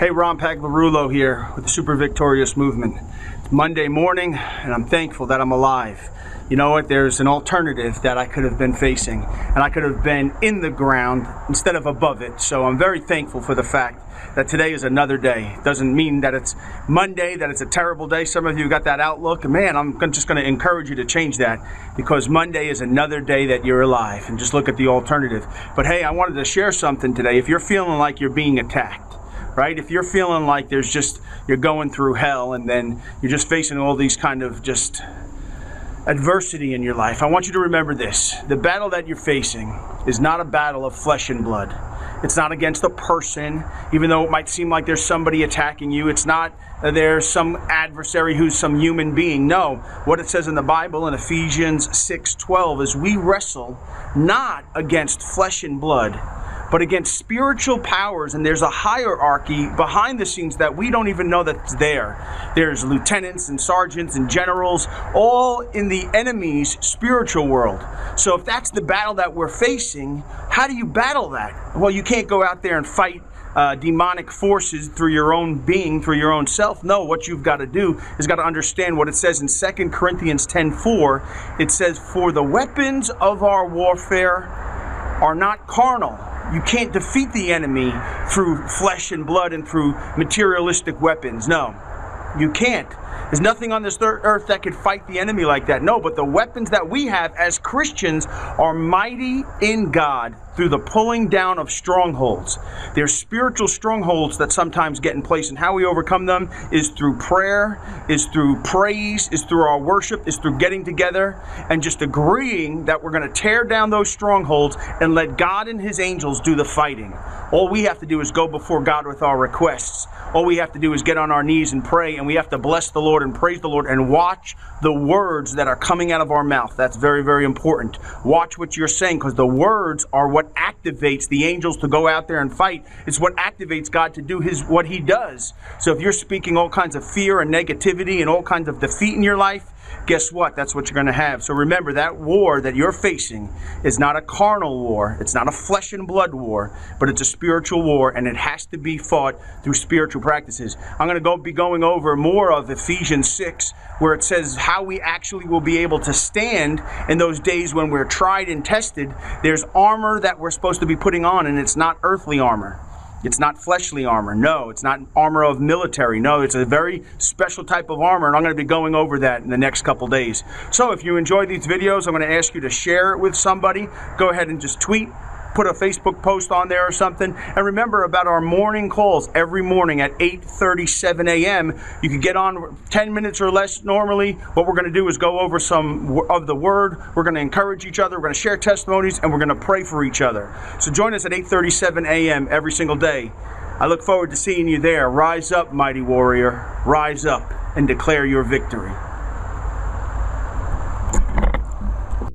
Hey, Ron Pagliarulo here with the Super Victorious Movement. It's Monday morning and I'm thankful that I'm alive. You know what? There's an alternative that I could have been facing, and I could have been in the ground instead of above it. So I'm very thankful for the fact that today is another day. It doesn't mean that it's Monday, that it's a terrible day. Some of you got that outlook, and man, I'm just going to encourage you to change that, because Monday is another day that you're alive, and just look at the alternative. But hey, I wanted to share something today. If you're feeling like you're being attacked, right? If you're feeling like you're going through hell, and then you're just facing all these kind of just adversity in your life, I want you to remember this. The battle that you're facing is not a battle of flesh and blood. It's not against a person, even though it might seem like there's somebody attacking you. It's not there's some adversary who's some human being. No, what it says in the Bible in Ephesians 6:12 is we wrestle not against flesh and blood, but against spiritual powers, and there's a hierarchy behind the scenes that we don't even know that's there. There's lieutenants and sergeants and generals, all in the enemy's spiritual world. So if that's the battle that we're facing, how do you battle that? Well, you can't go out there and fight demonic forces through your own being, through your own self. No, what you've got to do is got to understand what it says in 2 Corinthians 10:4. It says, "For the weapons of our warfare are not carnal." You can't defeat the enemy through flesh and blood and through materialistic weapons. No, you can't. There's nothing on this earth that could fight the enemy like that. No, but the weapons that we have as Christians are mighty in God through the pulling down of strongholds. There's spiritual strongholds that sometimes get in place, and how we overcome them is through prayer, is through praise, is through our worship, is through getting together and just agreeing that we're going to tear down those strongholds and let God and His angels do the fighting. All we have to do is go before God with our requests. All we have to do is get on our knees and pray, and we have to bless the Lord and praise the Lord and watch the words that are coming out of our mouth. That's very, very important. Watch what you're saying, because the words are what activates the angels to go out there and fight. It's what activates God to do what He does. So if you're speaking all kinds of fear and negativity and all kinds of defeat in your life, guess what? That's what you're going to have. So remember, that war that you're facing is not a carnal war. It's not a flesh and blood war, but it's a spiritual war, and it has to be fought through spiritual practices. I'm going to be going over more of Ephesians 6, where it says how we actually will be able to stand in those days when we're tried and tested. There's armor that we're supposed to be putting on, and it's not earthly armor. It's not fleshly armor. No, it's not armor of military. No, it's a very special type of armor, and I'm going to be going over that in the next couple days. So if you enjoy these videos, I'm going to ask you to share it with somebody. Go ahead and just tweet, put a Facebook post on there or something. And remember about our morning calls every morning at 8:37 a.m. You can get on 10 minutes or less normally. What we're going to do is go over some of the Word. We're going to encourage each other. We're going to share testimonies, and we're going to pray for each other. So join us at 8:37 a.m. every single day. I look forward to seeing you there. Rise up, mighty warrior. Rise up and declare your victory.